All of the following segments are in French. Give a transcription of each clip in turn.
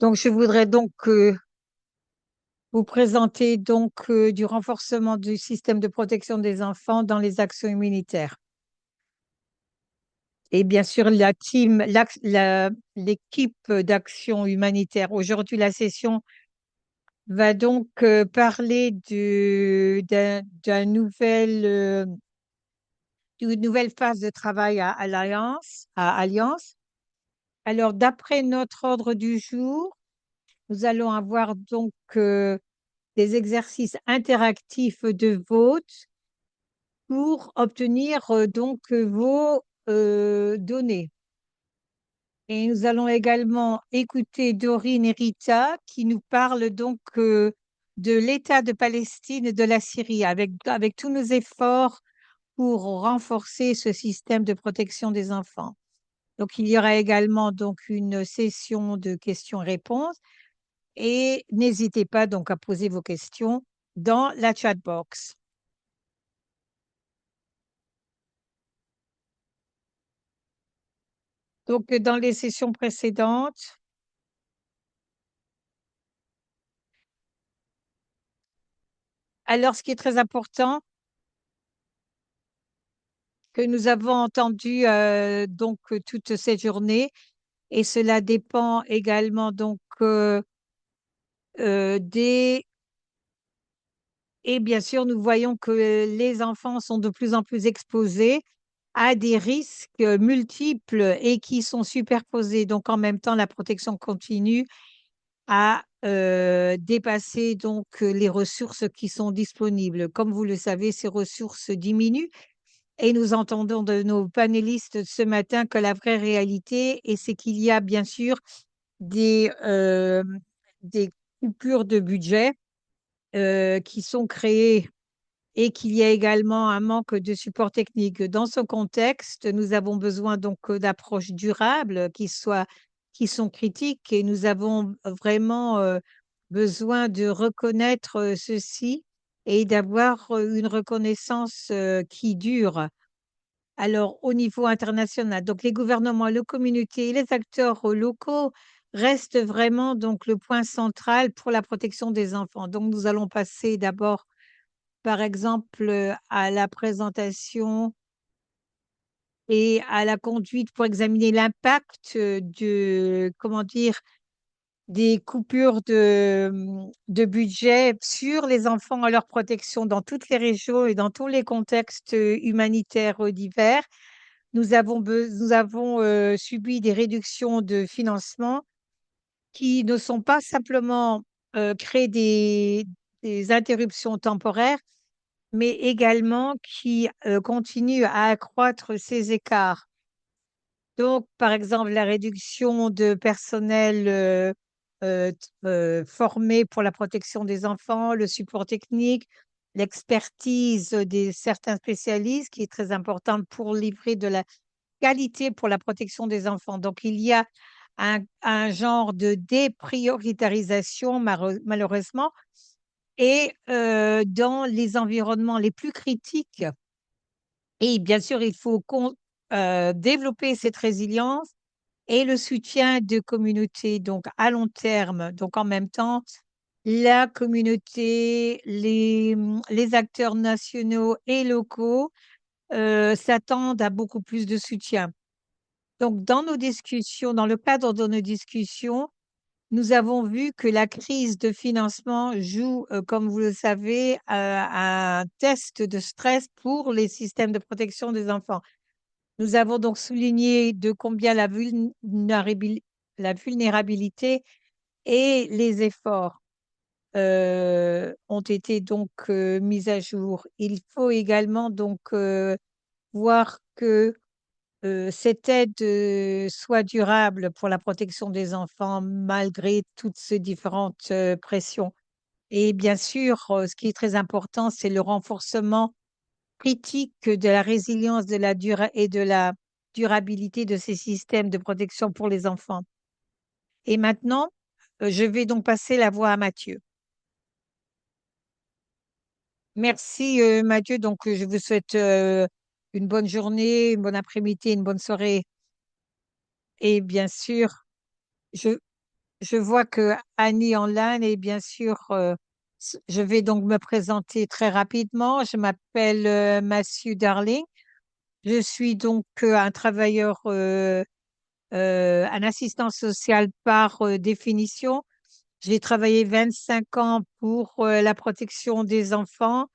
Donc, je voudrais donc vous présenter du renforcement du système de protection des enfants dans les actions humanitaires. Et bien sûr, l'équipe d'action humanitaire. Aujourd'hui, la session va donc parler d'une nouvelle phase de travail à Alliance. Alors, d'après notre ordre du jour, nous allons avoir des exercices interactifs de vote pour obtenir vos données. Et nous allons également écouter Dorine et Rita qui nous parlent de l'État de Palestine et de la Syrie avec tous nos efforts pour renforcer ce système de protection des enfants. Donc, il y aura également une session de questions-réponses et n'hésitez pas donc à poser vos questions dans la chat box. Donc, dans les sessions précédentes, alors ce qui est très important, que nous avons entendu toute cette journée, et cela dépend également des... Et bien sûr, nous voyons que les enfants sont de plus en plus exposés à des risques multiples et qui sont superposés. Donc, en même temps, la protection continue à dépasser les ressources qui sont disponibles. Comme vous le savez, ces ressources diminuent et nous entendons de nos panélistes ce matin que la vraie réalité, et c'est qu'il y a bien sûr des coupures de budget qui sont créées et qu'il y a également un manque de support technique. Dans ce contexte, nous avons besoin d'approches durables qui sont critiques, et nous avons vraiment besoin de reconnaître ceci et d'avoir une reconnaissance qui dure. Alors, au niveau international, donc les gouvernements, les communautés et les acteurs locaux restent vraiment le point central pour la protection des enfants. Donc, nous allons passer d'abord, par exemple, à la présentation et à la conduite pour examiner l'impact comment dire, des coupures de budget sur les enfants et leur protection dans toutes les régions et dans tous les contextes humanitaires divers. Nous avons subi des réductions de financement qui ne sont pas simplement créer des interruptions temporaires, mais également qui continuent à accroître ces écarts. Donc, par exemple, la réduction de personnel formé pour la protection des enfants, le support technique, l'expertise des certains spécialistes, qui est très importante pour livrer de la qualité pour la protection des enfants. Donc, il y a un genre de déprioritarisation, malheureusement, et dans les environnements les plus critiques. Et bien sûr, il faut développer cette résilience et le soutien de communautés donc à long terme. Donc, en même temps, la communauté, les acteurs nationaux et locaux s'attendent à beaucoup plus de soutien. Donc, dans le cadre de nos discussions, nous avons vu que la crise de financement joue, comme vous le savez, un test de stress pour les systèmes de protection des enfants. Nous avons donc souligné de combien la vulnérabilité et les efforts ont été mis à jour. Il faut également voir que cette aide soit durable pour la protection des enfants malgré toutes ces différentes pressions. Et bien sûr, ce qui est très important, c'est le renforcement critique de la résilience et de la durabilité de ces systèmes de protection pour les enfants. Et maintenant, je vais donc passer la voix à Mathieu. Merci Mathieu. Donc, je vous souhaite une bonne journée, une bonne après-midi, une bonne soirée. Et bien sûr, je, Je vois que Annie Online et bien sûr, je vais donc me présenter très rapidement. Je m'appelle Matthew Darling. Je suis donc un assistant social par définition. J'ai travaillé 25 ans pour la protection des enfants.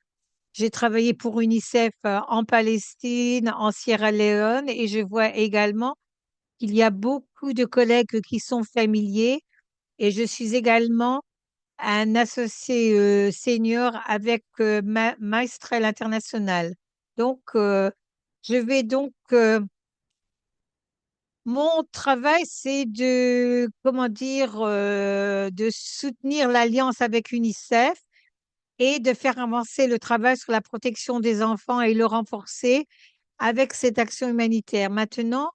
J'ai travaillé pour UNICEF en Palestine, en Sierra Leone, et je vois également qu'il y a beaucoup de collègues qui sont familiers. Et je suis également un associé senior avec Maestrel International. Donc, je vais donc, mon travail, c'est de, comment dire, de soutenir l'alliance avec UNICEF et de faire avancer le travail sur la protection des enfants et le renforcer avec cette action humanitaire. Maintenant,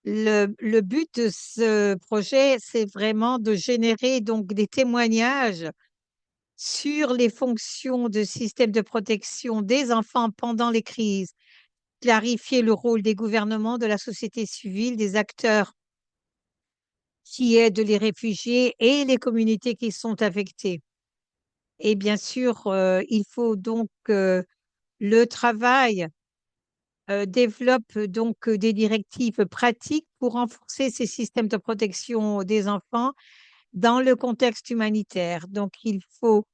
le but de ce projet, c'est vraiment de générer donc des témoignages sur les fonctions de système de protection des enfants pendant les crises, clarifier le rôle des gouvernements, de la société civile, des acteurs qui aident les réfugiés et les communautés qui sont affectées. Et bien sûr, il faut donc le travail développe donc des directives pratiques pour renforcer ces systèmes de protection des enfants dans le contexte humanitaire. Donc, il faut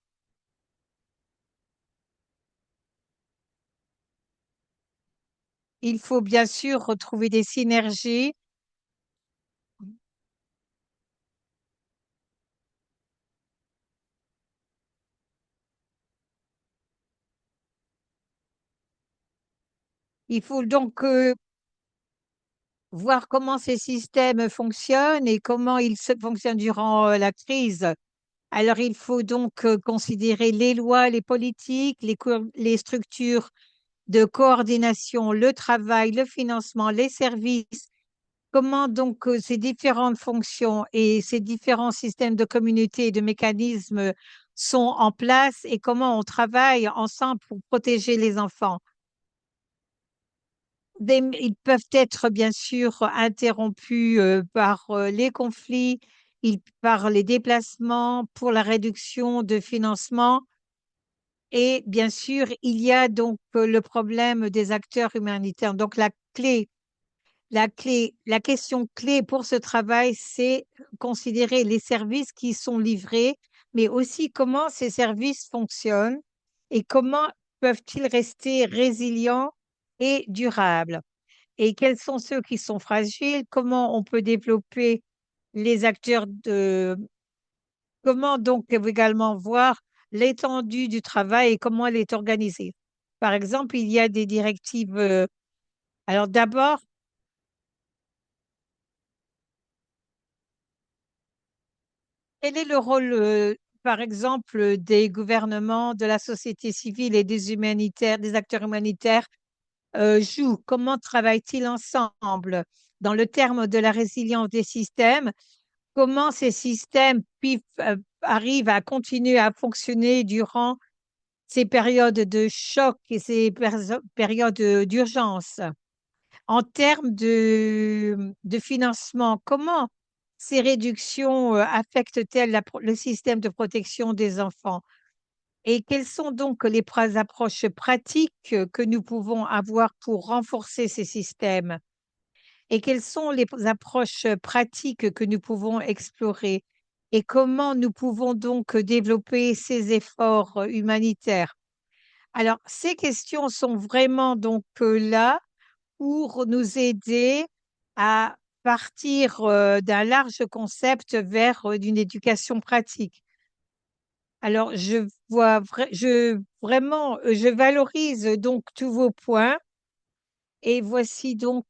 bien sûr retrouver des synergies. Il faut donc voir comment ces systèmes fonctionnent et comment ils fonctionnent durant la crise. Alors, il faut donc considérer les lois, les politiques, les structures de coordination, le travail, le financement, les services. Comment donc ces différentes fonctions et ces différents systèmes de communauté et de mécanismes sont en place et comment on travaille ensemble pour protéger les enfants. Ils peuvent être bien sûr interrompus par les conflits, par les déplacements, pour la réduction de financement. Et bien sûr, il y a donc le problème des acteurs humanitaires. Donc la question clé pour ce travail, c'est considérer les services qui sont livrés, mais aussi comment ces services fonctionnent et comment peuvent-ils rester résilients et durables. Et quels sont ceux qui sont fragiles, comment on peut développer les acteurs comment donc également voir l'étendue du travail et comment elle est organisée. Par exemple, il y a des directives. Alors d'abord, quel est le rôle, par exemple, des gouvernements, de la société civile et des acteurs humanitaires jouent? Comment travaillent-ils ensemble? Dans le terme de la résilience des systèmes, comment ces systèmes arrivent à continuer à fonctionner durant ces périodes de choc et ces périodes d'urgence? En termes de financement, comment ces réductions affectent-elles le système de protection des enfants? Et quelles sont donc les approches pratiques que nous pouvons avoir pour renforcer ces systèmes? Et quelles sont les approches pratiques que nous pouvons explorer? Et comment nous pouvons donc développer ces efforts humanitaires? Alors, ces questions sont vraiment donc là pour nous aider à partir d'un large concept vers une éducation pratique. Alors, vraiment, je valorise donc tous vos points et voici donc,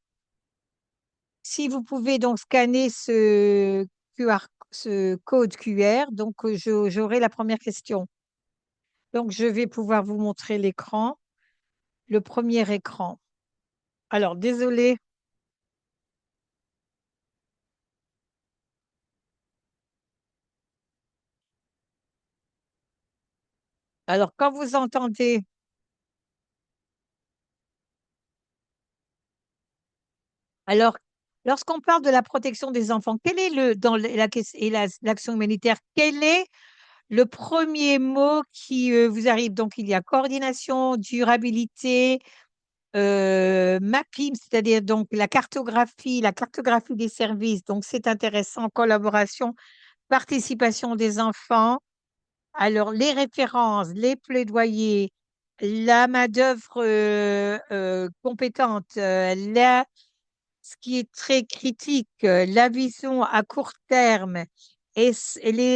si vous pouvez donc scanner ce code QR, donc j'aurai la première question. Donc, je vais pouvoir vous montrer l'écran, le premier écran. Alors, désolé. Alors, quand vous entendez, alors Lorsqu'on parle de la protection des enfants, quel est dans l'action humanitaire, quel est le premier mot qui vous arrive? Donc, il y a coordination, durabilité, mapping, c'est-à-dire donc la cartographie des services. Donc, c'est intéressant, collaboration, participation des enfants. Alors, les références, les plaidoyers, la main-d'œuvre compétente, ce qui est très critique, la vision à court terme et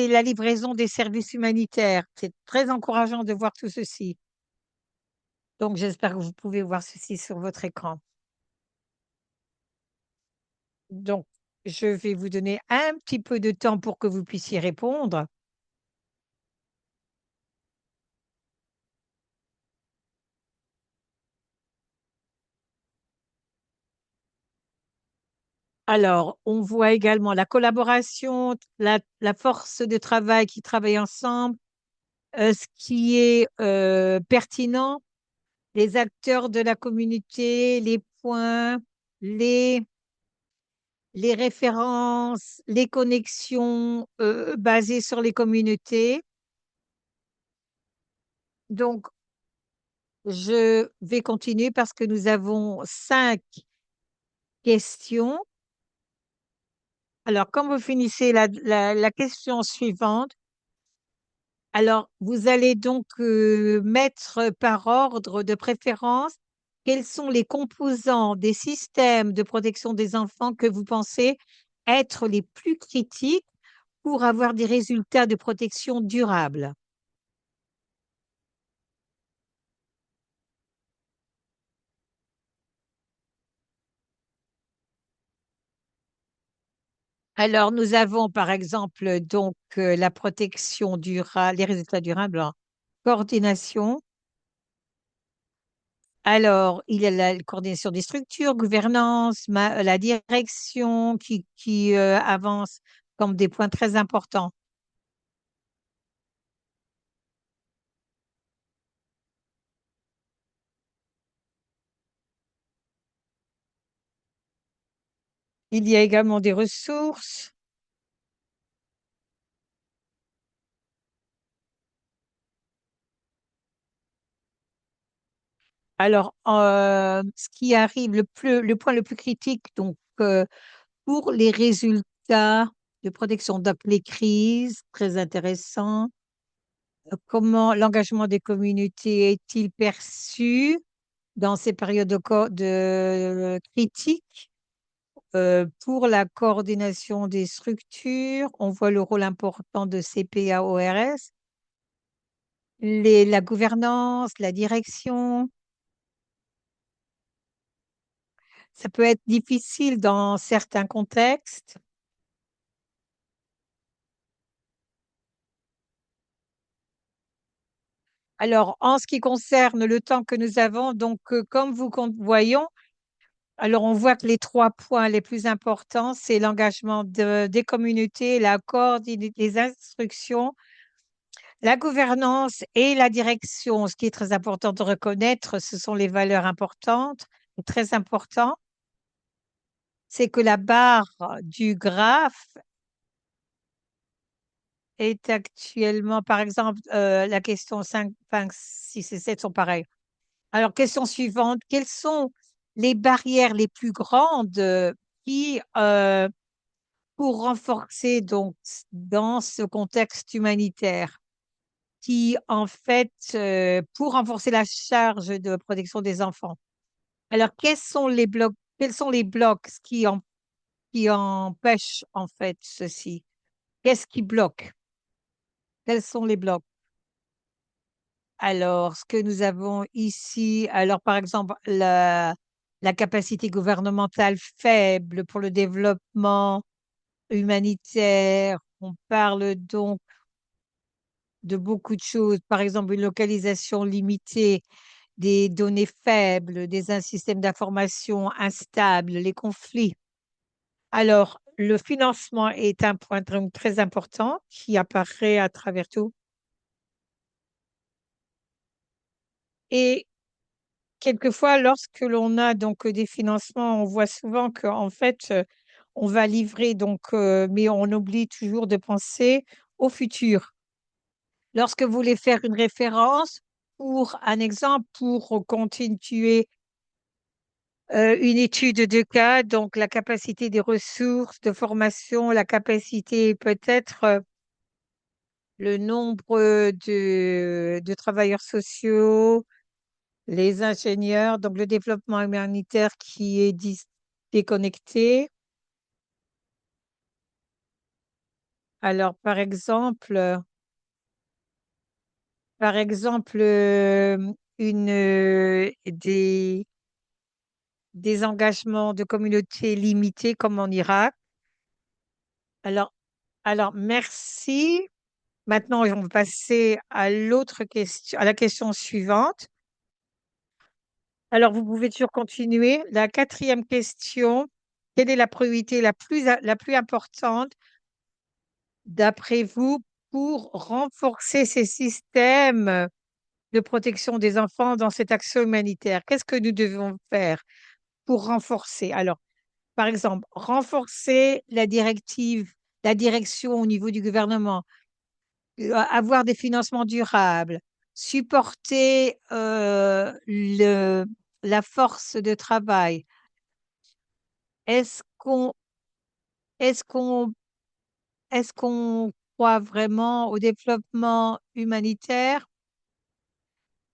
la livraison des services humanitaires. C'est très encourageant de voir tout ceci. Donc, j'espère que vous pouvez voir ceci sur votre écran. Donc, je vais vous donner un petit peu de temps pour que vous puissiez répondre. Alors, on voit également la collaboration, la force de travail qui travaille ensemble, ce qui est pertinent, les acteurs de la communauté, les points, les, les références, les connexions basées sur les communautés. Donc, je vais continuer parce que nous avons 5 questions. Alors, quand vous finissez la question suivante, alors vous allez donc mettre par ordre de préférence quels sont les composants des systèmes de protection des enfants que vous pensez être les plus critiques pour avoir des résultats de protection durables. Alors, nous avons par exemple donc la protection durable, les résultats durables, hein, coordination. Alors, il y a la coordination des structures, gouvernance, la direction qui avance comme des points très importants. Il y a également des ressources. Alors, ce qui arrive, le point le plus critique, donc, pour les résultats de protection, donc les crises, très intéressant. Comment l'engagement des communautés est-il perçu dans ces périodes de critiques? Pour la coordination des structures, on voit le rôle important de CPAORS, la gouvernance, la direction. Ça peut être difficile dans certains contextes. Alors, en ce qui concerne le temps que nous avons, donc, comme voyons, alors on voit que les 3 points les plus importants, c'est l'engagement des communautés, les instructions, la gouvernance et la direction. Ce qui est très important de reconnaître, ce sont les valeurs importantes. Et très important, c'est que la barre du graphe est actuellement, par exemple, la question 5, 6 et 7 sont pareilles. Alors, question suivante, quelles sont les barrières les plus grandes qui, pour renforcer donc dans ce contexte humanitaire, qui en fait, pour renforcer la charge de protection des enfants. Alors, quels sont les blocs qui empêchent en fait ceci? Qu'est-ce qui bloque? Quels sont les blocs? Alors, ce que nous avons ici, alors par exemple, la capacité gouvernementale faible pour le développement humanitaire. On parle donc de beaucoup de choses, par exemple une localisation limitée, des données faibles, un système d'information instable, les conflits. Alors, le financement est un point très important qui apparaît à travers tout. Et, quelquefois, lorsque l'on a donc des financements, on voit souvent qu'en fait, on va livrer donc, mais on oublie toujours de penser au futur. Lorsque vous voulez faire une référence pour un exemple, pour continuer une étude de cas, donc la capacité des ressources de formation, la capacité peut-être le nombre de travailleurs sociaux, les ingénieurs, donc le développement humanitaire qui est déconnecté. Alors, par exemple, des engagements de communautés limités comme en Irak. Alors, alors merci. Maintenant, on va passer à l'autre question, à la question suivante. Alors, vous pouvez toujours continuer. La quatrième question, quelle est la priorité la plus importante, d'après vous, pour renforcer ces systèmes de protection des enfants dans cette action humanitaire? Qu'est-ce que nous devons faire pour renforcer? Alors, par exemple, renforcer la direction au niveau du gouvernement, avoir des financements durables, supporter la force de travail. Est-ce qu'on est-ce qu'on est-ce qu'on croit vraiment au développement humanitaire?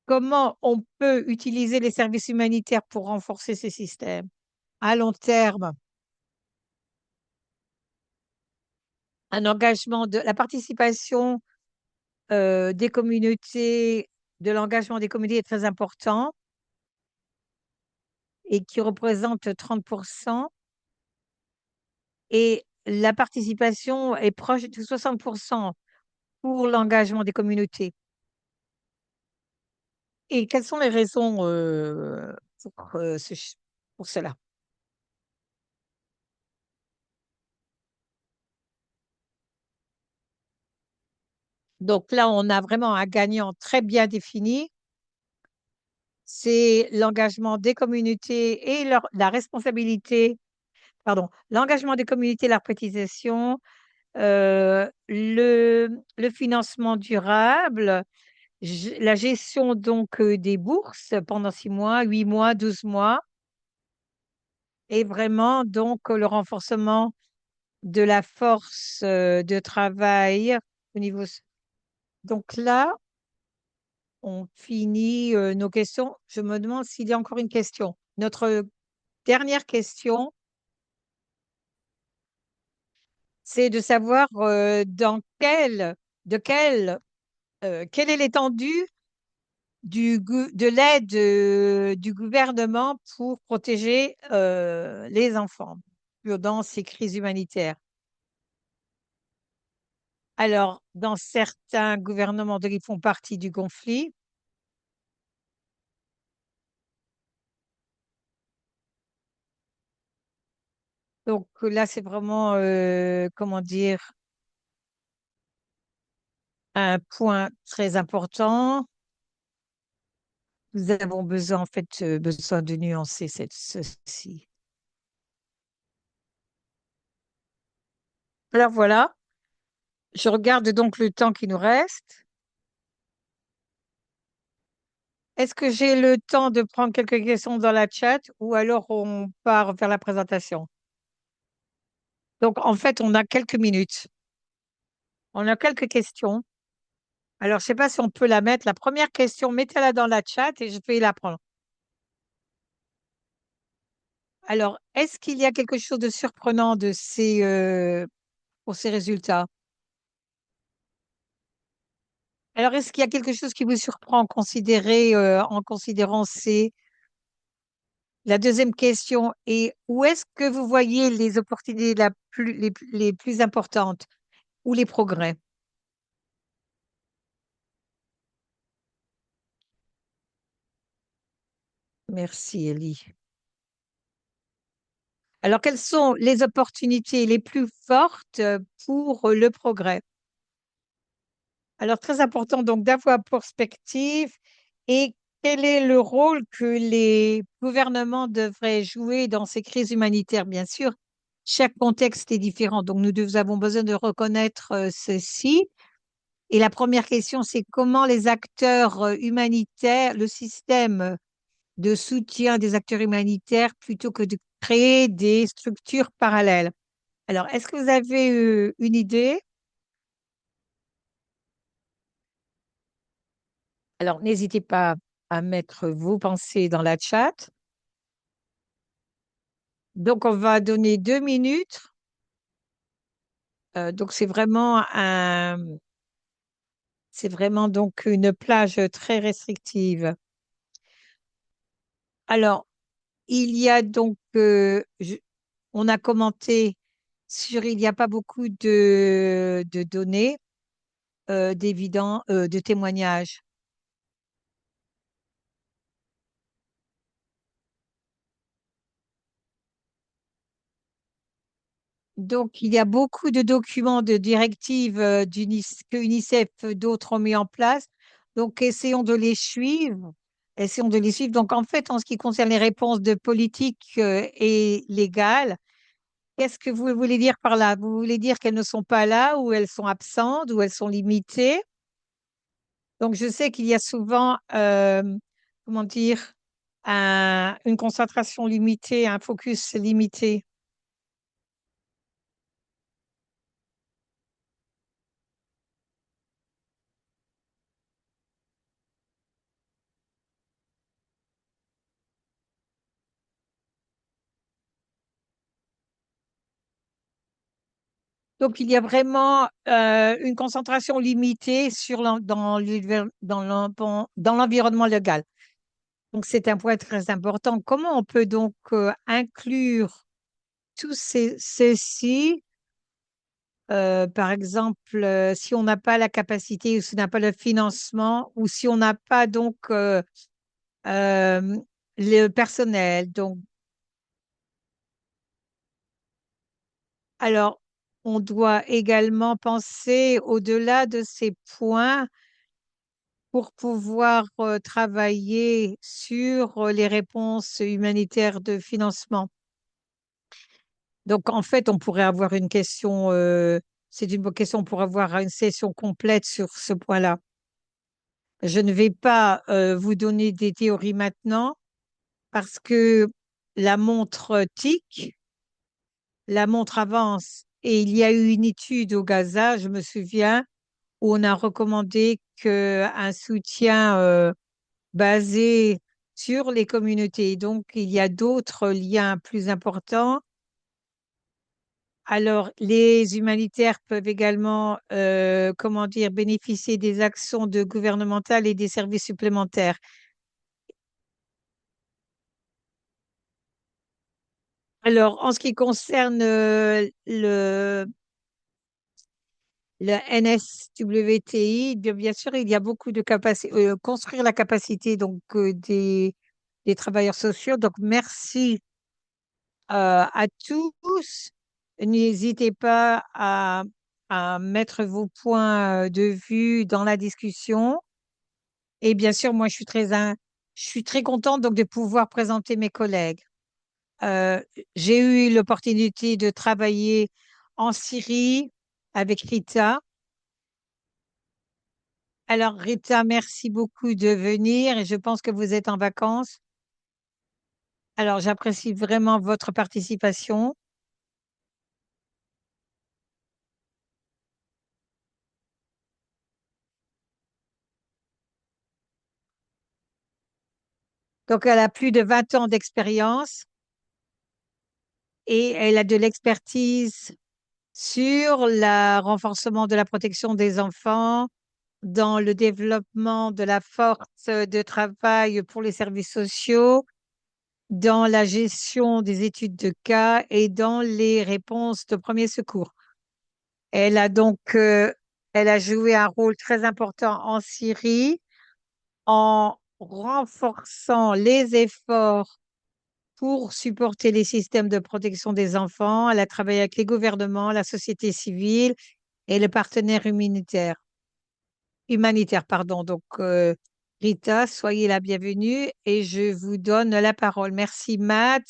Comment on peut utiliser les services humanitaires pour renforcer ces systèmes? À long terme, un engagement de la participation des communautés, de l'engagement des communautés est très important et qui représente 30%, et la participation est proche de 60% pour l'engagement des communautés. Et quelles sont les raisons pour cela? Donc là, on a vraiment un gagnant très bien défini, c'est l'engagement des communautés et la responsabilité, pardon, l'engagement des communautés, la préconisation, le financement durable, la gestion donc des bourses pendant 6 mois, 8 mois, 12 mois, et vraiment donc le renforcement de la force de travail au niveau. Donc là, on finit nos questions. Je me demande s'il y a encore une question. Notre dernière question, c'est de savoir quelle est l'étendue de l'aide du gouvernement pour protéger les enfants dans ces crises humanitaires. Alors, dans certains gouvernements qui font partie du conflit, donc là, c'est vraiment, comment dire, un point très important. Nous avons besoin, en fait, besoin de nuancer ceci. Alors voilà, je regarde donc le temps qui nous reste. Est-ce que j'ai le temps de prendre quelques questions dans la chat ou alors on part vers la présentation? Donc, en fait, on a quelques minutes. On a quelques questions. Alors, je ne sais pas si on peut la mettre. La première question, mettez-la dans la chat et je vais la prendre. Alors, est-ce qu'il y a quelque chose de surprenant pour ces résultats? Alors, est-ce qu'il y a quelque chose qui vous surprend en considérant la deuxième question est où est-ce que vous voyez les opportunités les plus importantes ou les progrès? Merci, Elie. Alors, quelles sont les opportunités les plus fortes pour le progrès? Alors, très important donc d'avoir perspective et quel est le rôle que les gouvernements devraient jouer dans ces crises humanitaires? Bien sûr, chaque contexte est différent, donc nous avons besoin de reconnaître ceci. Et la première question, c'est comment les acteurs humanitaires, le système de soutien des acteurs humanitaires, plutôt que de créer des structures parallèles. Alors, est-ce que vous avez une idée? Alors, n'hésitez pas à mettre vos pensées dans la chat. Donc, on va donner 2 minutes. Donc, c'est vraiment donc une plage très restrictive. Alors, il y a donc, on a commenté sur, il n'y a pas beaucoup de données, de témoignages. Donc, il y a beaucoup de documents, de directives que UNICEF, d'autres ont mis en place. Donc, essayons de les suivre. Essayons de les suivre. Donc, en fait, en ce qui concerne les réponses de politique et légales, qu'est-ce que vous voulez dire par là? Vous voulez dire qu'elles ne sont pas là, ou elles sont absentes, ou elles sont limitées? Donc, je sais qu'il y a souvent, comment dire, une concentration limitée, un focus limité. Donc, il y a vraiment une concentration limitée dans l'environnement légal. Donc, c'est un point très important. Comment on peut donc inclure ceci, par exemple, si on n'a pas la capacité, ou si on n'a pas le financement, ou si on n'a pas donc euh, le personnel. Donc, alors, on doit également penser au-delà de ces points pour pouvoir travailler sur les réponses humanitaires de financement. Donc, en fait, on pourrait avoir une question, c'est une bonne question pour avoir une session complète sur ce point-là. Je ne vais pas vous donner des théories maintenant, parce que la montre tique, la montre avance, et il y a eu une étude au Gaza, je me souviens, où on a recommandé qu'un soutien basé sur les communautés. Donc, il y a d'autres liens plus importants. Alors, les humanitaires peuvent également, comment dire, bénéficier des actions de gouvernementales et des services supplémentaires. Alors, en ce qui concerne le NSWTI, bien sûr, il y a beaucoup de capacités, construire la capacité donc des travailleurs sociaux. Donc, merci à tous. N'hésitez pas à mettre vos points de vue dans la discussion. Et bien sûr, moi, je suis très contente donc de pouvoir présenter mes collègues. Euh, j'ai eu l'opportunité de travailler en Syrie avec Rita. Alors, Rita, merci beaucoup de venir, et je pense que vous êtes en vacances. Alors, j'apprécie vraiment votre participation. Donc, elle a plus de 20 ans d'expérience, et elle a de l'expertise sur le renforcement de la protection des enfants, dans le développement de la force de travail pour les services sociaux, dans la gestion des études de cas et dans les réponses de premier secours. Elle a donc, elle a joué un rôle très important en Syrie en renforçant les efforts pour supporter les systèmes de protection des enfants. Elle a travaillé avec les gouvernements, la société civile et les partenaires humanitaires. Pardon. Donc, Rita, soyez la bienvenue et je vous donne la parole. Merci, Matt.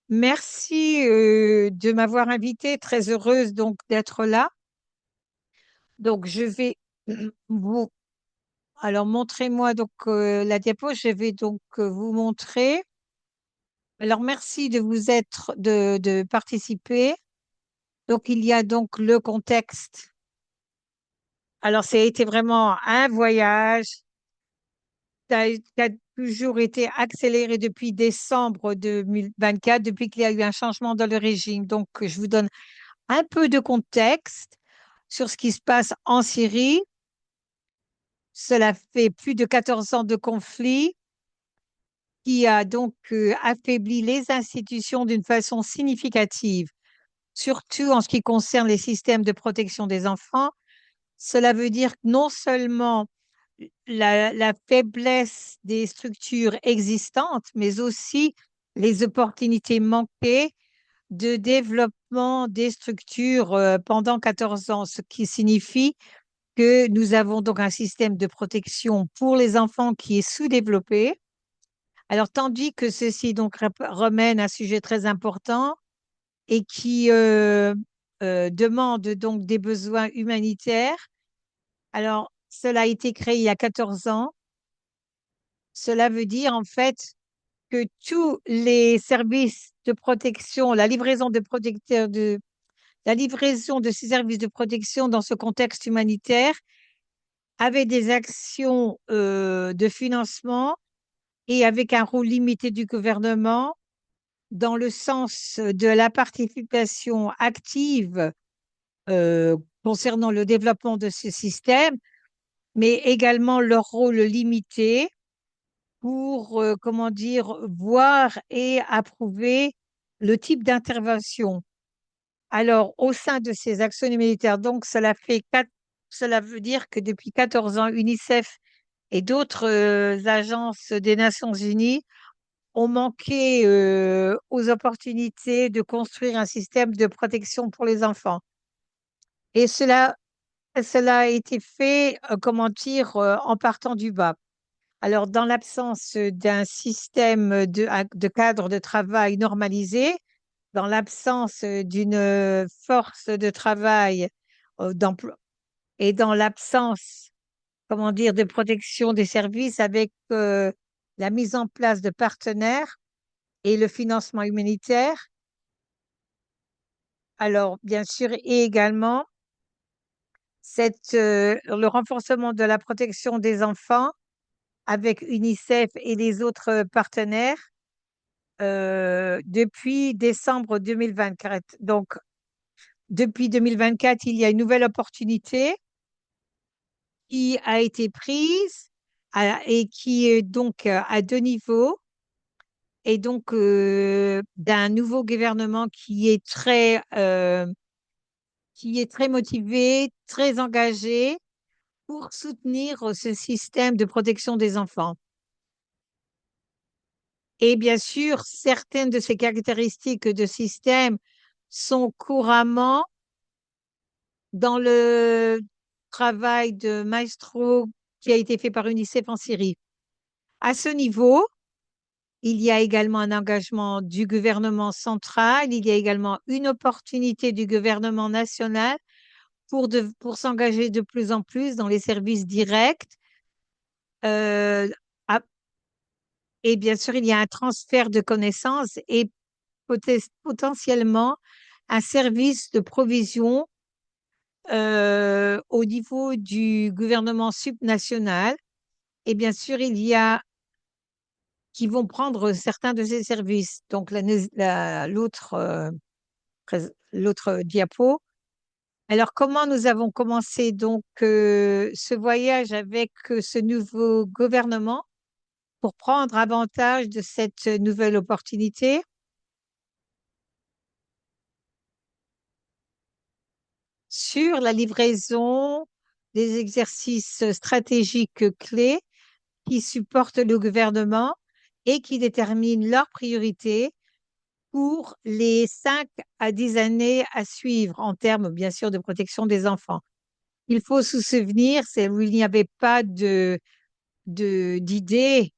Merci de m'avoir invitée. Très heureuse donc d'être là. Donc, je vais vous. Alors, montrez-moi donc la diapo. Je vais donc vous montrer. Alors, merci de vous être de participer. Donc, il y a donc le contexte. Alors, ça a été vraiment un voyage qui a toujours été accéléré depuis décembre 2024, depuis qu'il y a eu un changement dans le régime. Donc, je vous donne un peu de contexte sur ce qui se passe en Syrie. Cela fait plus de 14 ans de conflit qui a donc affaibli les institutions d'une façon significative, surtout en ce qui concerne les systèmes de protection des enfants. Cela veut dire que non seulement la faiblesse des structures existantes, mais aussi les opportunités manquées de développement des structures pendant 14 ans, ce qui signifie que nous avons donc un système de protection pour les enfants qui est sous-développé. Alors, tandis que ceci donc remène un sujet très important et qui demande donc des besoins humanitaires. Alors, cela a été créé il y a 14 ans. Cela veut dire en fait que tous les services de protection, la livraison de ces services de protection dans ce contexte humanitaire avaient des actions de financement et avec un rôle limité du gouvernement dans le sens de la participation active euh, concernant le développement de ce système, mais également leur rôle limité pour, comment dire, voir et approuver le type d'intervention. Alors, au sein de ces actions militaires, donc, cela veut dire que depuis 14 ans, UNICEF et d'autres agences des Nations Unies ont manqué aux opportunités de construire un système de protection pour les enfants. Et cela a été fait, comment dire, en partant du bas. Alors, dans l'absence d'un système de cadre de travail normalisé, dans l'absence d'une force de travail d'emploi et dans l'absence, comment dire, de protection des services avec la mise en place de partenaires et le financement humanitaire. Alors, bien sûr, et également le renforcement de la protection des enfants avec UNICEF et les autres partenaires depuis décembre 2024. Donc, depuis 2024, il y a une nouvelle opportunité qui a été prise et qui est donc à deux niveaux et donc d'un nouveau gouvernement qui est très motivé, très engagé pour soutenir ce système de protection des enfants. Et bien sûr, certaines de ces caractéristiques de système sont couramment dans le travail de maestro qui a été fait par UNICEF en Syrie. À ce niveau, il y a également un engagement du gouvernement central, il y a également une opportunité du gouvernement national pour s'engager de plus en plus dans les services directs. Euh, à- et bien sûr, il y a un transfert de connaissances et potentiellement un service de provision au niveau du gouvernement subnational. Et bien sûr, il y a qui vont prendre certains de ces services. Donc, l'autre diapo. Alors, comment nous avons commencé donc ce voyage avec ce nouveau gouvernement pour prendre avantage de cette nouvelle opportunité sur la livraison des exercices stratégiques clés qui supportent le gouvernement et qui déterminent leurs priorités pour les 5 à 10 années à suivre en termes, bien sûr, de protection des enfants. Il faut se souvenir, c'est où il n'y avait pas d'idées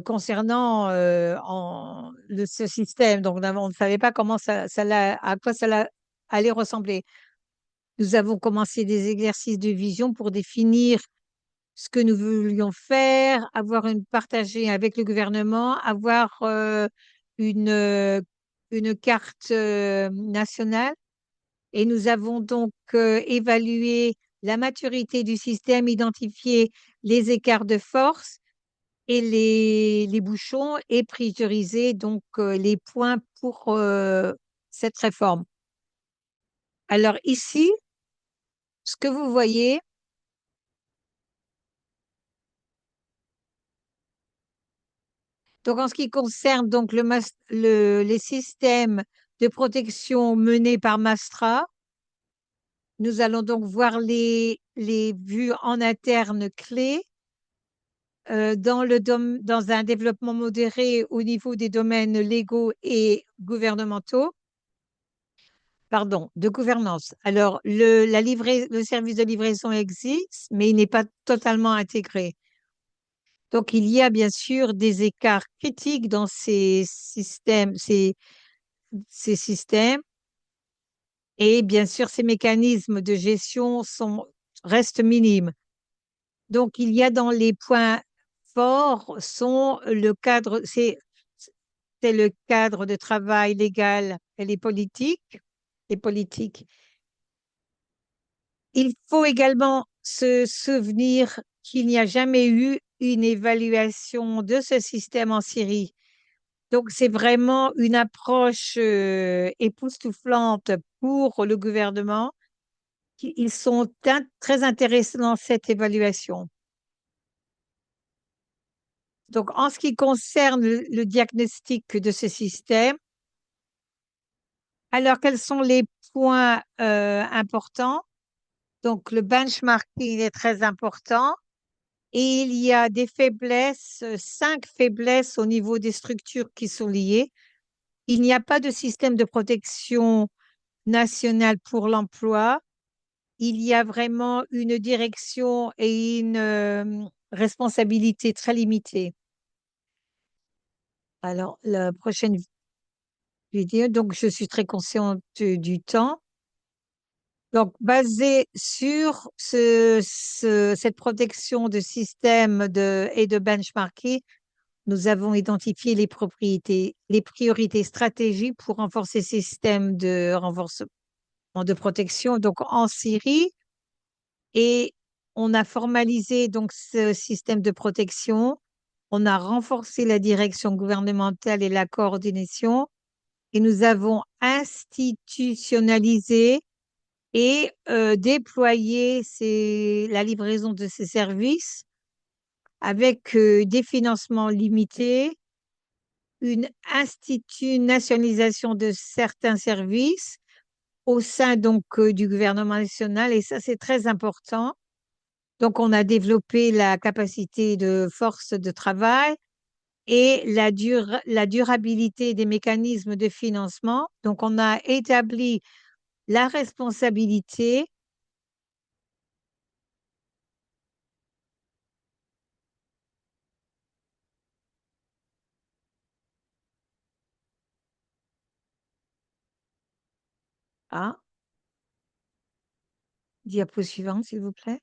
concernant ce système. Donc, on ne savait pas comment à quoi allait ressembler. Nous avons commencé des exercices de vision pour définir ce que nous voulions faire, partager avec le gouvernement, avoir une, euh, une carte nationale. Et nous avons donc évalué la maturité du système, identifié les écarts de force et les bouchons et prioriser donc les points pour cette réforme. Alors ici, ce que vous voyez, donc en ce qui concerne donc les systèmes de protection menés par Mastra, nous allons donc voir les vues en interne clés dans un développement modéré au niveau des domaines légaux et gouvernementaux. Pardon, de gouvernance. Alors, le service de livraison existe, mais il n'est pas totalement intégré. Donc, il y a bien sûr des écarts critiques dans ces systèmes, et bien sûr, ces mécanismes de gestion restent minimes. Donc, il y a dans les points forts sont c'est le cadre de travail légal et les politiques. Il faut également se souvenir qu'il n'y a jamais eu une évaluation de ce système en Syrie. Donc, c'est vraiment une approche époustouflante pour le gouvernement. Ils sont très intéressés dans cette évaluation. Donc, en ce qui concerne le diagnostic de ce système, alors quels sont les points importants? Donc, le benchmarking est très important. Et il y a des faiblesses, 5 faiblesses au niveau des structures qui sont liées. Il n'y a pas de système de protection nationale pour l'emploi. Il y a vraiment une direction et une responsabilité très limitée. Alors, la prochaine vidéo, donc je suis très consciente du temps. Donc, basé sur cette protection de système et de benchmarking, nous avons identifié les priorités stratégiques pour renforcer ces systèmes de renforcement de protection donc en Syrie et on a formalisé donc ce système de protection. On a renforcé la direction gouvernementale et la coordination et nous avons institutionnalisé et déployé la livraison de ces services avec des financements limités, une institutionnalisation de certains services au sein donc du gouvernement national et ça c'est très important. Donc on a développé la capacité de force de travail et la durabilité des mécanismes de financement. Donc on a établi la responsabilité. Ah, diapo suivante s'il vous plaît.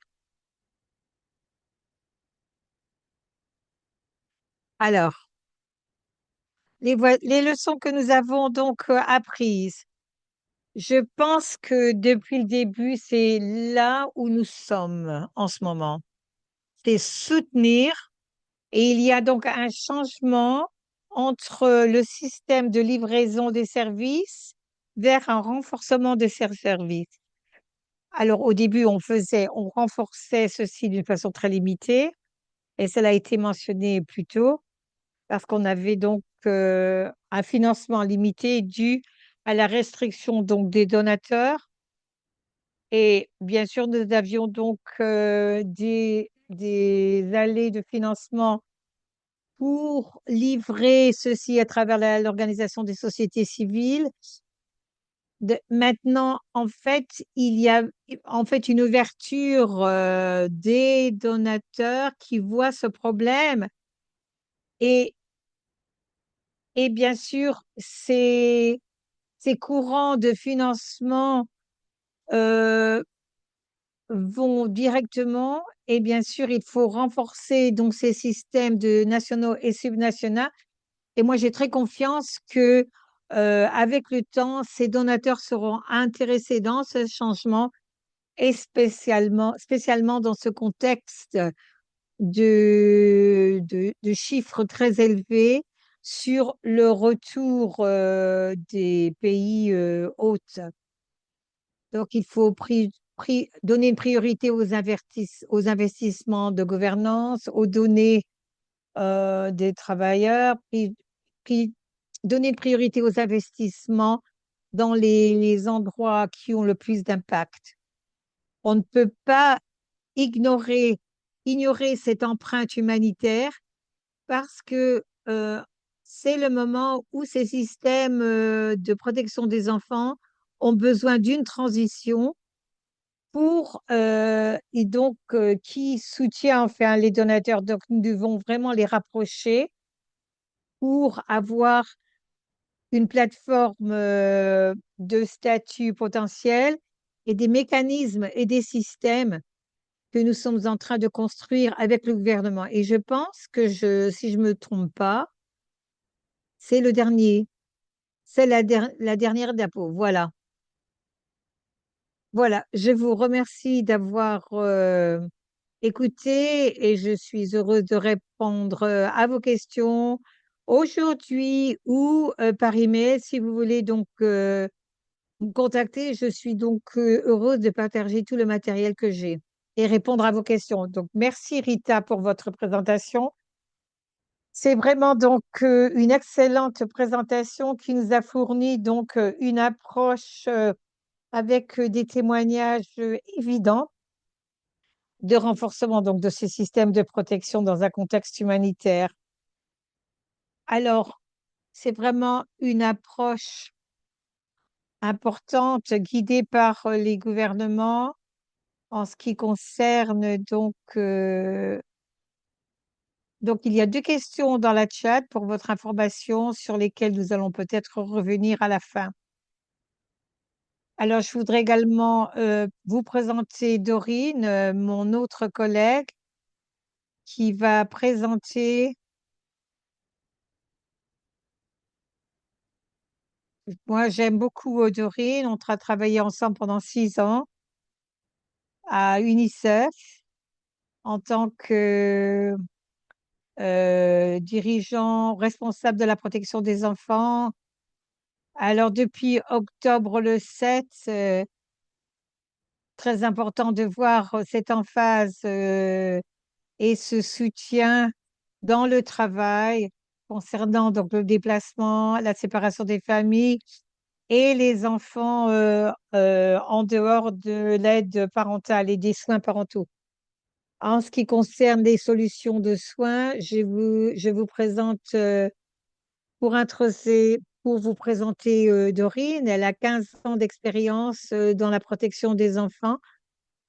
Alors, les leçons que nous avons donc apprises. Je pense que depuis le début, c'est là où nous sommes en ce moment. C'est soutenir et il y a donc un changement entre le système de livraison des services vers un renforcement de ces services. Alors au début, on renforçait ceci d'une façon très limitée et cela a été mentionné plus tôt parce qu'on avait donc un financement limité dû à la restriction donc des donateurs. Et bien sûr, nous avions donc des allées de financement pour livrer ceci à travers l'organisation des sociétés civiles Maintenant, en fait, il y a en fait une ouverture des donateurs qui voient ce problème et, et bien sûr, ces courants de financement euh, vont directement et bien sûr, il faut renforcer donc ces systèmes de nationaux et subnationaux. Et moi, j'ai très confiance que avec le temps, ces donateurs seront intéressés dans ce changement et spécialement dans ce contexte de chiffres très élevés sur le retour des pays hôtes. Donc, il faut donner une priorité aux investissements de gouvernance, aux données des travailleurs, puis donner une priorité aux investissements dans les endroits qui ont le plus d'impact. On ne peut pas ignorer, ignorer cette empreinte humanitaire parce que c'est le moment où ces systèmes de protection des enfants ont besoin d'une transition pour et donc qui soutient enfin les donateurs. Donc nous devons vraiment les rapprocher pour avoir une plateforme de statut potentiel et des mécanismes et des systèmes que nous sommes en train de construire avec le gouvernement. Et je pense que si je me trompe pas, c'est le dernier, c'est la dernière d'impôt. Voilà. Voilà. Je vous remercie d'avoir écouté et je suis heureuse de répondre à vos questions aujourd'hui ou par email si vous voulez donc me contacter. Je suis donc heureuse de partager tout le matériel que j'ai et répondre à vos questions. Donc, merci Rita pour votre présentation. C'est vraiment donc une excellente présentation qui nous a fourni donc une approche avec des témoignages évidents de renforcement donc de ces systèmes de protection dans un contexte humanitaire. Alors, c'est vraiment une approche importante guidée par les gouvernements en ce qui concerne donc il y a deux questions dans la chat pour votre information sur lesquelles nous allons peut-être revenir à la fin. Alors, je voudrais également vous présenter Dorine, mon autre collègue, qui va présenter. Moi, j'aime beaucoup Dorine. On a travaillé ensemble pendant 6 ans à UNICEF en tant que dirigeant responsable de la protection des enfants. Alors, depuis octobre le 7, très important de voir cette emphase et ce soutien dans le travail concernant donc le déplacement, la séparation des familles et les enfants en dehors de l'aide parentale et des soins parentaux. En ce qui concerne les solutions de soins, je vous présente pour vous présenter Dorine. Elle a 15 ans d'expérience dans la protection des enfants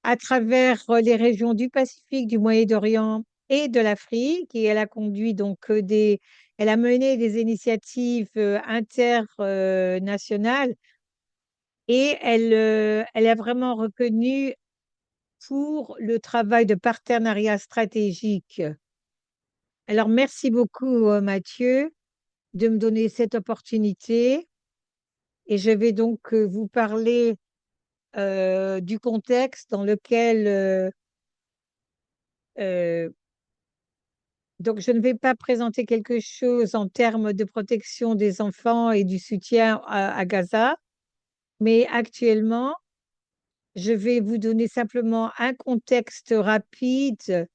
à travers les régions du Pacifique, du Moyen-Orient et de l'Afrique. Et elle a conduit donc elle a mené des initiatives internationales et elle est vraiment reconnue pour le travail de partenariat stratégique. Alors, merci beaucoup, Mathieu, de me donner cette opportunité. Et je vais donc vous parler du contexte dans lequel euh, donc, je ne vais pas présenter quelque chose en termes de protection des enfants et du soutien à Gaza, mais actuellement, je vais vous donner simplement un contexte rapide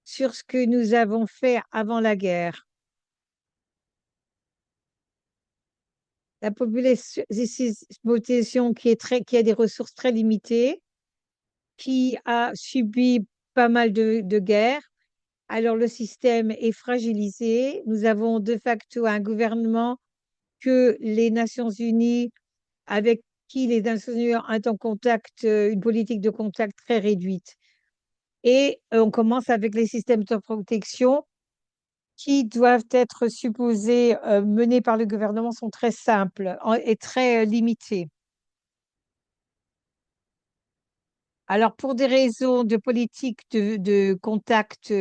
sur ce que nous avons fait avant la guerre. La population qui a des ressources très limitées, qui a subi pas mal de guerres. Alors, le système est fragilisé. Nous avons de facto un gouvernement que les Nations Unies, avec qui les ingénieurs ont un contact, une politique de contact très réduite. Et on commence avec les systèmes de protection qui doivent être supposés menés par le gouvernement sont très simples et très limités. Alors, pour des raisons de politique de contact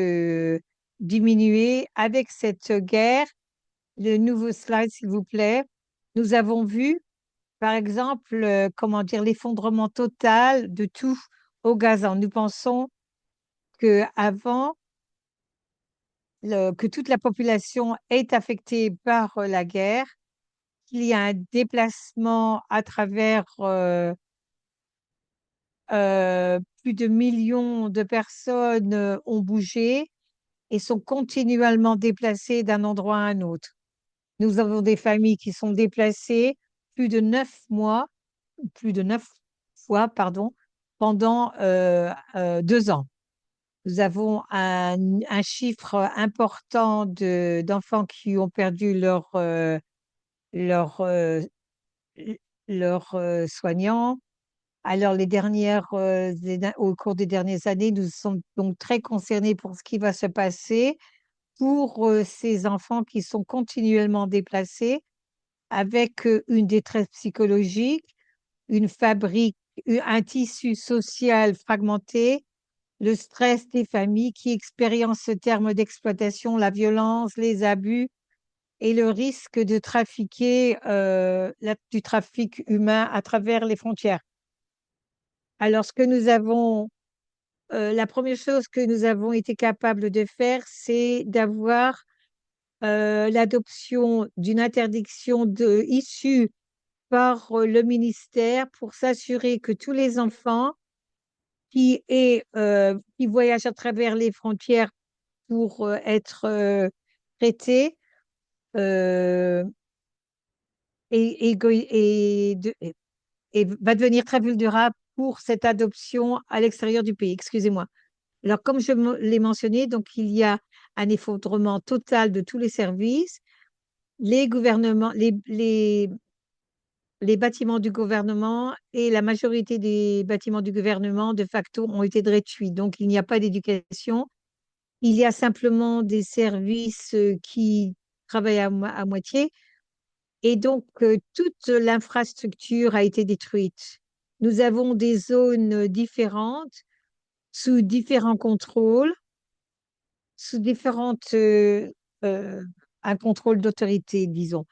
diminuée, avec cette guerre, le nouveau slide, s'il vous plaît, nous avons vu, par exemple, comment dire, l'effondrement total de tout au Gaza. Nous pensons que avant que toute la population est affectée par la guerre, qu'il y a un déplacement à travers plus de millions de personnes ont bougé et sont continuellement déplacées d'un endroit à un autre. Nous avons des familles qui sont déplacées plus de 9 mois, plus de 9 fois, pardon, pendant 2 ans. Nous avons un chiffre important d'enfants qui ont perdu leur, euh, leur soignant. Alors, au cours des dernières années, nous sommes donc très concernés pour ce qui va se passer pour ces enfants qui sont continuellement déplacés avec une détresse psychologique, une fabrique, un tissu social fragmenté, le stress des familles qui expérimentent ce terme d'exploitation, la violence, les abus et le risque de trafiquer du trafic humain à travers les frontières. Alors, la première chose que nous avons été capables de faire, c'est d'avoir l'adoption d'une interdiction issue par le ministère pour s'assurer que tous les enfants qui voyagent à travers les frontières pour être traités euh, et va devenir très vulnérable pour cette adoption à l'extérieur du pays. Excusez-moi. Alors, comme je l'ai mentionné, donc il y a un effondrement total de tous les services. Les gouvernements, les bâtiments du gouvernement et la majorité des bâtiments du gouvernement, de facto, ont été détruits. Donc, il n'y a pas d'éducation. Il y a simplement des services qui travaillent à moitié. Et donc, toute l'infrastructure a été détruite. Nous avons des zones différentes, sous différents contrôles, sous différentes, euh, un contrôle d'autorité, disons.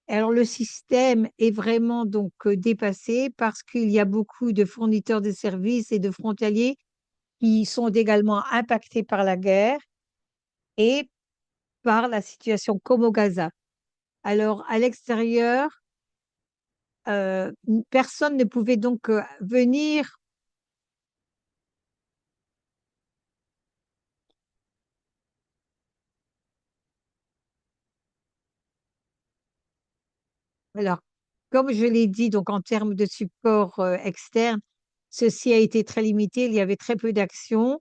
Alors, le système est vraiment donc dépassé parce qu'il y a beaucoup de fournisseurs de services et de frontaliers qui sont également impactés par la guerre et par la situation comme au Gaza. Alors, à l'extérieur, personne ne pouvait donc venir. Alors, comme je l'ai dit, donc en termes de support externe, ceci a été très limité. Il y avait très peu d'actions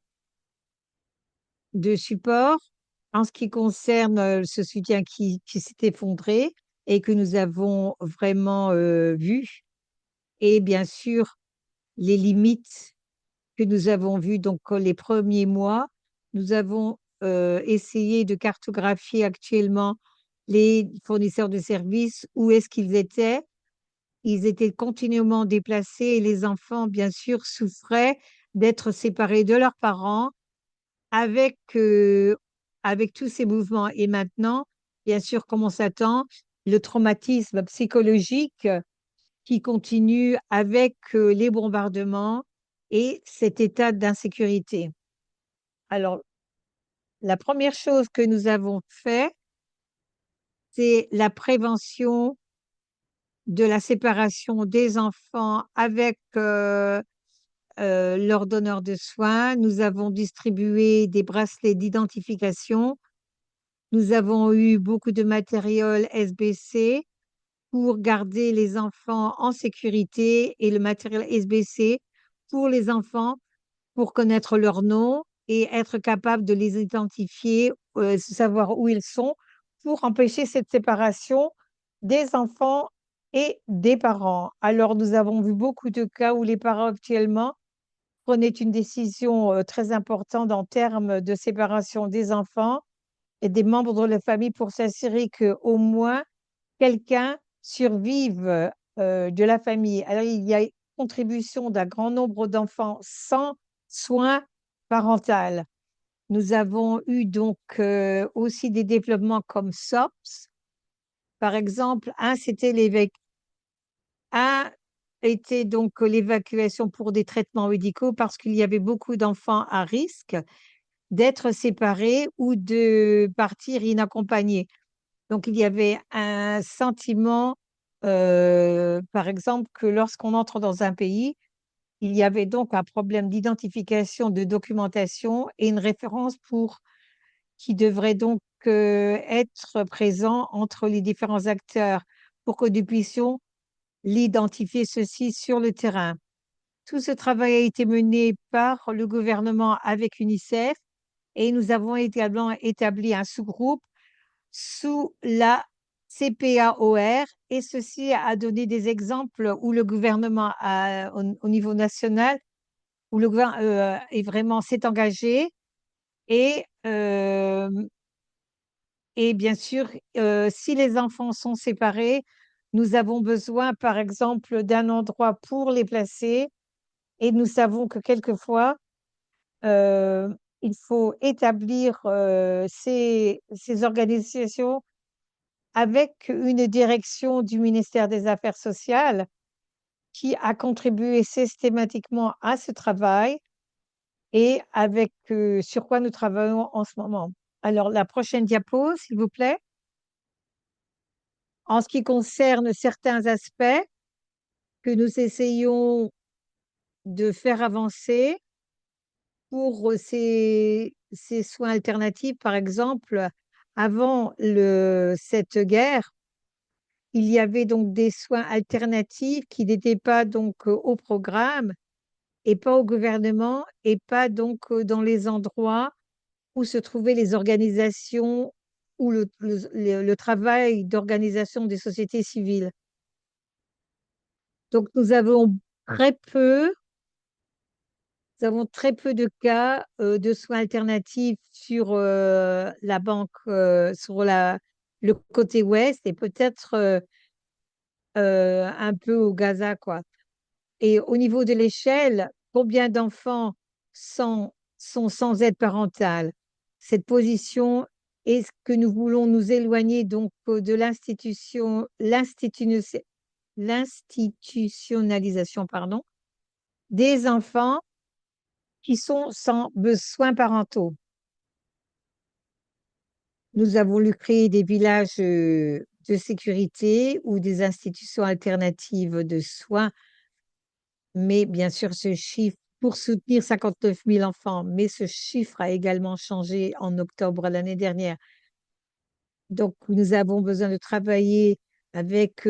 de support en ce qui concerne ce soutien qui s'est effondré et que nous avons vraiment vu. Et bien sûr, les limites que nous avons vues. Donc, les premiers mois, nous avons essayé de cartographier actuellement les fournisseurs de services, où est-ce qu'ils étaient. Ils étaient continuellement déplacés et les enfants, bien sûr, souffraient d'être séparés de leurs parents avec, avec tous ces mouvements. Et maintenant, bien sûr, comme on s'attend, le traumatisme psychologique qui continue avec les bombardements et cet état d'insécurité. Alors, la première chose que nous avons fait, c'est la prévention de la séparation des enfants avec leur donneur de soins. Nous avons distribué des bracelets d'identification. Nous avons eu beaucoup de matériel SBC pour garder les enfants en sécurité et le matériel SBC pour les enfants pour connaître leur nom et être capable de les identifier, savoir où ils sont pour empêcher cette séparation des enfants et des parents. Alors, nous avons vu beaucoup de cas où les parents actuellement prenaient une décision très importante en termes de séparation des enfants et des membres de la famille pour s'assurer qu'au moins quelqu'un survive de la famille. Alors, il y a contribution d'un grand nombre d'enfants sans soins parental. Nous avons eu donc aussi des développements comme SOPS. Par exemple, un était donc l'évacuation pour des traitements médicaux parce qu'il y avait beaucoup d'enfants à risque d'être séparés ou de partir inaccompagnés. Donc, il y avait un sentiment, par exemple, que lorsqu'on entre dans un pays, il y avait donc un problème d'identification, de documentation et une référence qui devrait donc être présent entre les différents acteurs pour que nous puissions l'identifier ceci sur le terrain. Tout ce travail a été mené par le gouvernement avec UNICEF et nous avons également établi un sous-groupe sous la CPAOR et ceci a donné des exemples où le gouvernement au niveau national, où le gouvernement est vraiment s'est engagé et, euh, et bien sûr, si les enfants sont séparés, nous avons besoin, par exemple, d'un endroit pour les placer et nous savons que quelquefois, euh, il faut établir ces organisations avec une direction du ministère des Affaires sociales qui a contribué systématiquement à ce travail et avec sur quoi nous travaillons en ce moment. Alors, la prochaine diapo, s'il vous plaît. En ce qui concerne certains aspects que nous essayons de faire avancer pour ces soins alternatifs, par exemple, avant cette guerre, il y avait donc des soins alternatifs qui n'étaient pas donc au programme et pas au gouvernement et pas donc dans les endroits où se trouvaient les organisations ou le travail d'organisation des sociétés civiles. Donc très peu, nous avons très peu de cas de soins alternatifs sur la banque, sur le côté ouest et peut-être un peu au Gaza, quoi. Et au niveau de l'échelle, combien d'enfants sont sans aide parentale? Cette position, est-ce que nous voulons nous éloigner donc de l'institutionnalisation, pardon, des enfants qui sont sans besoins parentaux? Nous avons voulu créer des villages de sécurité ou des institutions alternatives de soins. Mais bien sûr, ce chiffre, pour soutenir 59 000 enfants, mais ce chiffre a également changé en octobre l'année dernière. Donc, nous avons besoin de travailler avec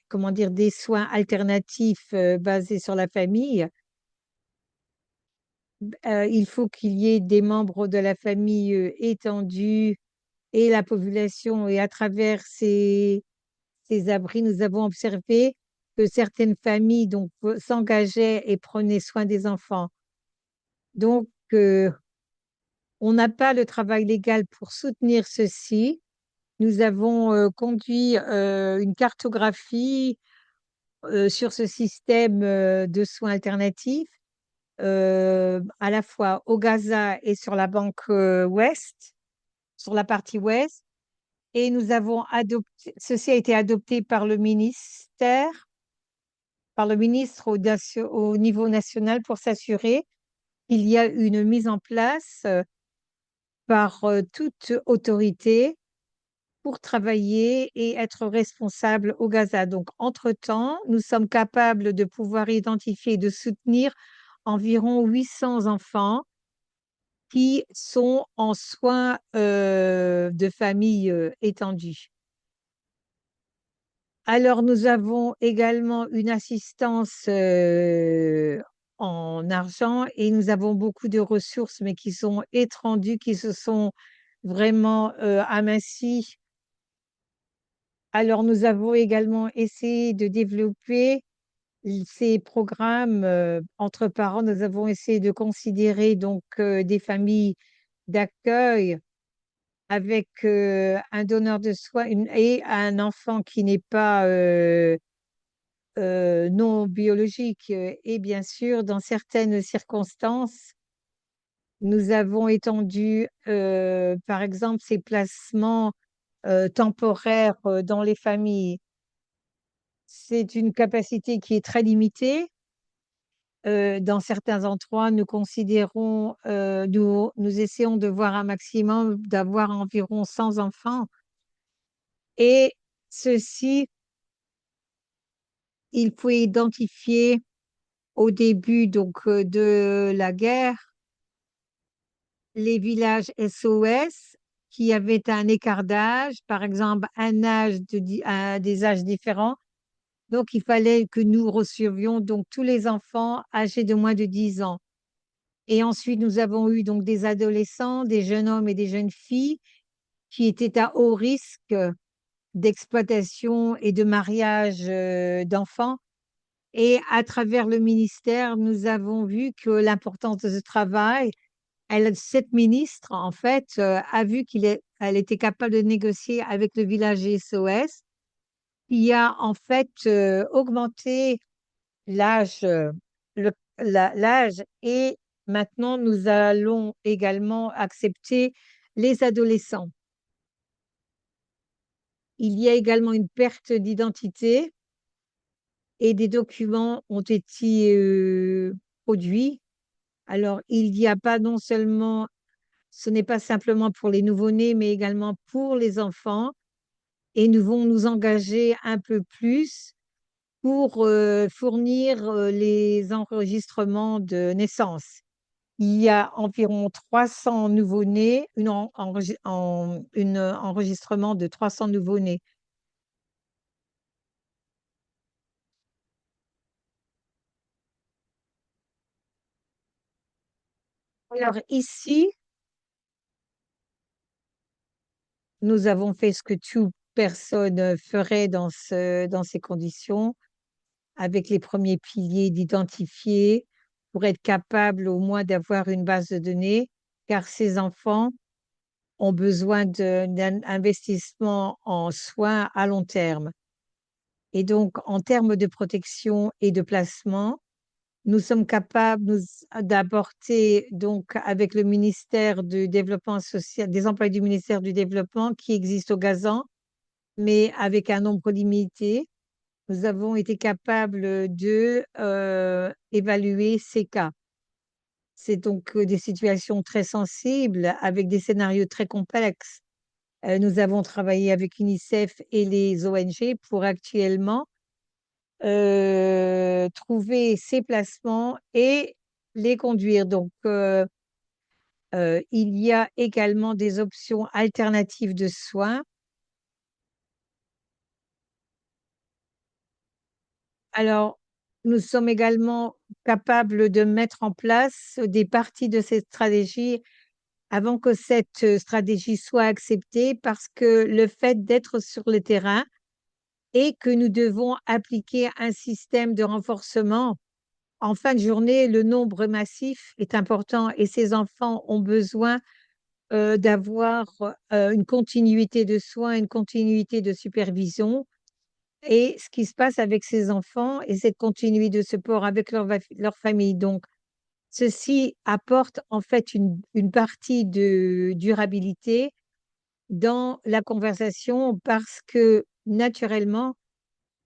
comment dire, des soins alternatifs basés sur la famille. Il faut qu'il y ait des membres de la famille étendus et la population. Et à travers ces abris, nous avons observé que certaines familles donc, s'engageaient et prenaient soin des enfants. Donc, on n'a pas le travail légal pour soutenir ceci. Nous avons conduit une cartographie sur ce système de soins alternatifs, à la fois au Gaza et sur la banque ouest, sur la partie ouest. Et nous avons adopté, ceci a été adopté par le ministre au niveau national pour s'assurer qu'il y a une mise en place par toute autorité pour travailler et être responsable au Gaza. Donc, entre-temps, nous sommes capables de pouvoir identifier et de soutenir environ 800 enfants qui sont en soins de famille étendus. Alors, nous avons également une assistance en argent et nous avons beaucoup de ressources, mais qui sont étendues, qui se sont vraiment amincies Alors, nous avons également essayé de développer ces programmes entre parents. Nous avons essayé de considérer donc des familles d'accueil avec un donneur de soi et un enfant qui n'est pas non biologique. Et bien sûr, dans certaines circonstances, nous avons étendu, par exemple, ces placements temporaires dans les familles. C'est une capacité qui est très limitée. Dans certains endroits, nous considérons, nous essayons de voir un maximum, d'avoir environ 100 enfants. Et ceci, il faut identifier au début donc de la guerre les villages SOS qui avaient un écart d'âge, par exemple des âges différents. Donc, il fallait que nous recevions donc tous les enfants âgés de moins de 10 ans. Et ensuite, nous avons eu donc des adolescents, des jeunes hommes et des jeunes filles qui étaient à haut risque d'exploitation et de mariage d'enfants. Et à travers le ministère, nous avons vu que l'importance de ce travail, cette ministre, en fait, a vu elle était capable de négocier avec le village SOS, qui a en fait augmenté l'âge, l'âge et maintenant nous allons également accepter les adolescents. Il y a également une perte d'identité et des documents ont été produits. Alors, il n'y a pas non seulement, ce n'est pas simplement pour les nouveau-nés, mais également pour les enfants. Et nous allons nous engager un peu plus pour fournir les enregistrements de naissance. Il y a environ 300 nouveau-nés, une enregistrement de 300 nouveau-nés. Alors ici, nous avons fait ce que toute personne ferait dans ces conditions, avec les premiers piliers d'identifier pour être capable au moins d'avoir une base de données, car ces enfants ont besoin d'un investissement en soins à long terme. Et donc, en termes de protection et de placement, nous sommes capables d'apporter, donc, avec le ministère du Développement social, des employés du ministère du Développement qui existent au Gazan, mais avec un nombre limité, nous avons été capables de évaluer ces cas. C'est donc des situations très sensibles avec des scénarios très complexes. Nous avons travaillé avec UNICEF et les ONG pour actuellement trouver ces placements et les conduire. Donc, il y a également des options alternatives de soins. Alors, nous sommes également capables de mettre en place des parties de cette stratégie avant que cette stratégie soit acceptée parce que le fait d'être sur le terrain et que nous devons appliquer un système de renforcement. En fin de journée, le nombre massif est important et ces enfants ont besoin d'avoir une continuité de soins, une continuité de supervision. Et ce qui se passe avec ces enfants et cette continuité de support avec leur famille. Donc, ceci apporte en fait une partie de durabilité dans la conversation parce que naturellement,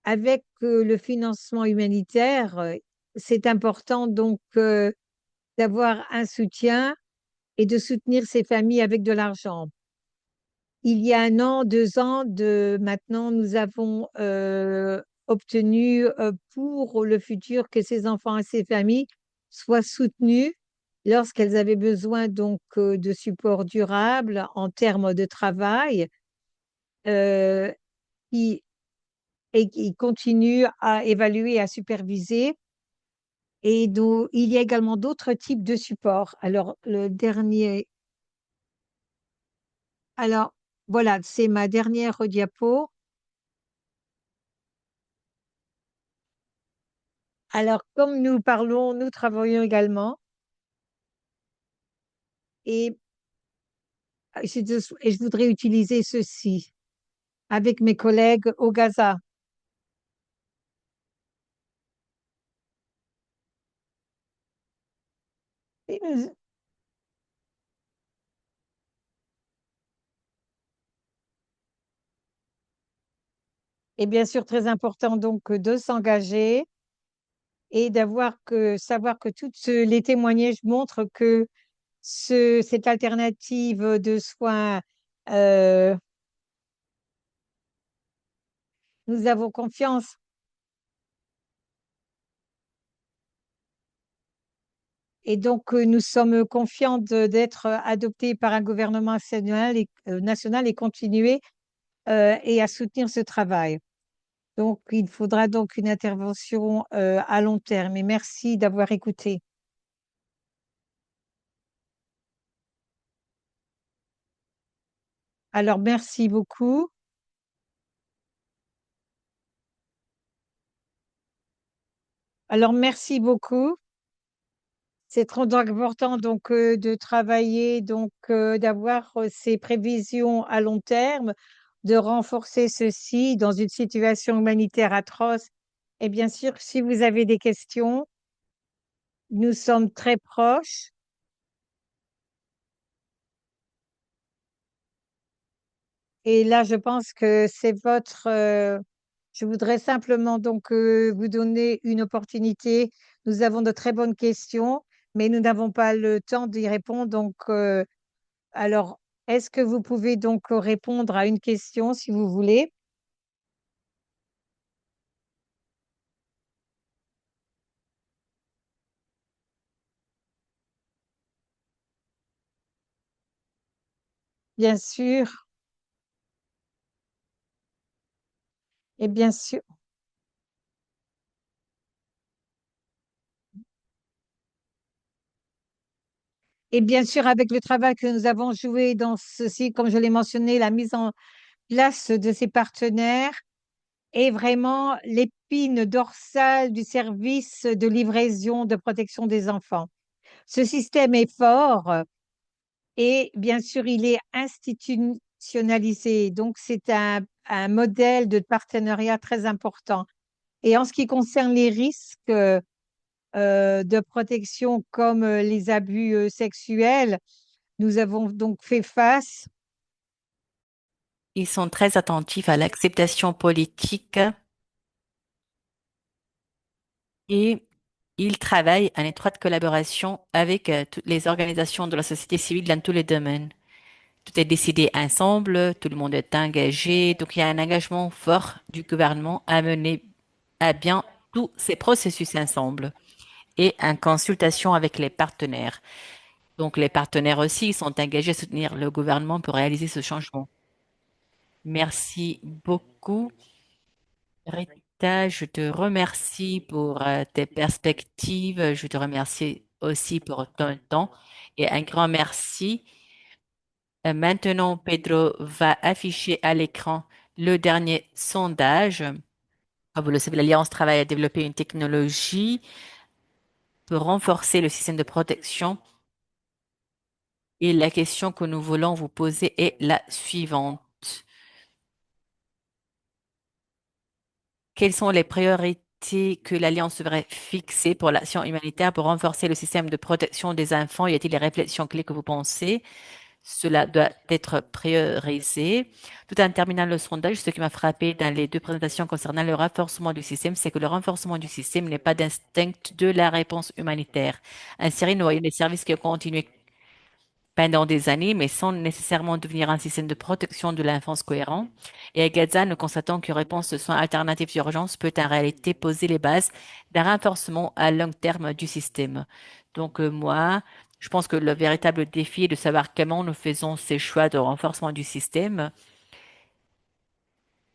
avec le financement humanitaire, c'est important donc d'avoir un soutien et de soutenir ces familles avec de l'argent. Il y a 1 an, 2 ans maintenant, nous avons obtenu pour le futur que ces enfants et ces familles soient soutenus lorsqu'elles avaient besoin donc de support durable en termes de travail euh, qui, et qui continuent à évaluer et à superviser. Et donc, il y a également d'autres types de supports. Alors, le dernier, alors voilà, c'est ma dernière diapo. Alors, comme nous parlons, nous travaillons également et et je voudrais utiliser ceci avec mes collègues au Gaza. Et, et bien sûr, très important donc de s'engager et savoir que les témoignages montrent que cette alternative de soins, euh, nous avons confiance. Et donc, nous sommes confiants d'être adoptés par un gouvernement national et continuer et à soutenir ce travail. Donc, il faudra donc une intervention à long terme. Et merci d'avoir écouté. Alors, merci beaucoup. Alors, merci beaucoup. C'est trop important donc de travailler, donc d'avoir ces prévisions à long terme, de renforcer ceci dans une situation humanitaire atroce. Et bien sûr, si vous avez des questions, nous sommes très proches. Et là, je pense que je voudrais simplement donc vous donner une opportunité. Nous avons de très bonnes questions, mais nous n'avons pas le temps d'y répondre. Donc, alors, est-ce que vous pouvez donc répondre à une question si vous voulez? Bien sûr, et bien sûr, et bien sûr, avec le travail que nous avons joué dans ceci, comme je l'ai mentionné, la mise en place de ces partenaires est vraiment l'épine dorsale du service de livraison de protection des enfants. Ce système est fort et bien sûr, il est institutionnalisé. Donc, c'est un modèle de partenariat très important. Et en ce qui concerne les risques de protection comme les abus sexuels, nous avons donc fait face. Ils sont très attentifs à l'acceptation politique et ils travaillent en étroite collaboration avec toutes les organisations de la société civile dans tous les domaines. Tout est décidé ensemble, tout le monde est engagé, donc il y a un engagement fort du gouvernement à mener à bien tous ces processus ensemble et en consultation avec les partenaires. Donc les partenaires aussi sont engagés à soutenir le gouvernement pour réaliser ce changement. Merci beaucoup. Rita, je te remercie pour tes perspectives. Je te remercie aussi pour ton temps et un grand merci. Maintenant, Pedro va afficher à l'écran le dernier sondage. Comme vous le savez, l'Alliance travaille à développer une technologie pour renforcer le système de protection. Et la question que nous voulons vous poser est la suivante. Quelles sont les priorités que l'Alliance devrait fixer pour l'action humanitaire pour renforcer le système de protection des enfants? Y a-t-il des réflexions clés que vous pensez? Cela doit être priorisé. Tout en terminant le sondage, ce qui m'a frappé dans les deux présentations concernant le renforcement du système, c'est que le renforcement du système n'est pas d'instinct de la réponse humanitaire. En Syrie, nous voyons des services qui ont continué pendant des années, mais sans nécessairement devenir un système de protection de l'enfance cohérent. Et à Gaza, nous constatons qu'une réponse de soins alternatifs d'urgence peut en réalité poser les bases d'un renforcement à long terme du système. Donc, moi, je pense que le véritable défi est de savoir comment nous faisons ces choix de renforcement du système,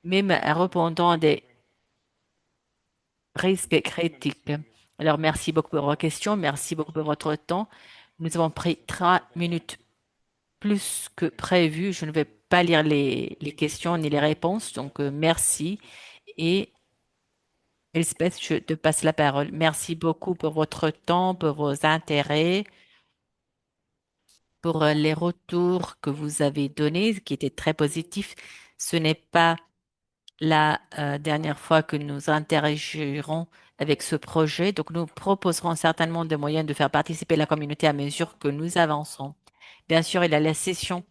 même en répondant à des risques critiques. Alors, merci beaucoup pour vos questions, merci beaucoup pour votre temps. Nous avons pris 3 minutes plus que prévu. Je ne vais pas lire les questions ni les réponses, donc merci. Et Elspeth, je te passe la parole. Merci beaucoup pour votre temps, pour vos intérêts, pour les retours que vous avez donnés, qui étaient très positifs. Ce n'est pas la dernière fois que nous interagirons avec ce projet. Donc, nous proposerons certainement des moyens de faire participer la communauté à mesure que nous avançons. Bien sûr, il y a la session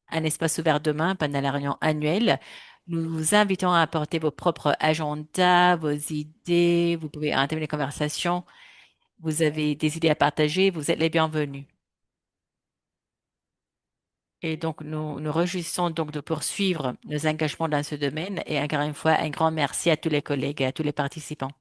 Un espace ouvert demain pendant la réunion annuelle. Nous vous invitons à apporter vos propres agendas, vos idées. Vous pouvez entamer les conversations. Vous avez des idées à partager. Vous êtes les bienvenus. Et donc, nous réjouissons donc de poursuivre nos engagements dans ce domaine. Et encore une fois, un grand merci à tous les collègues et à tous les participants.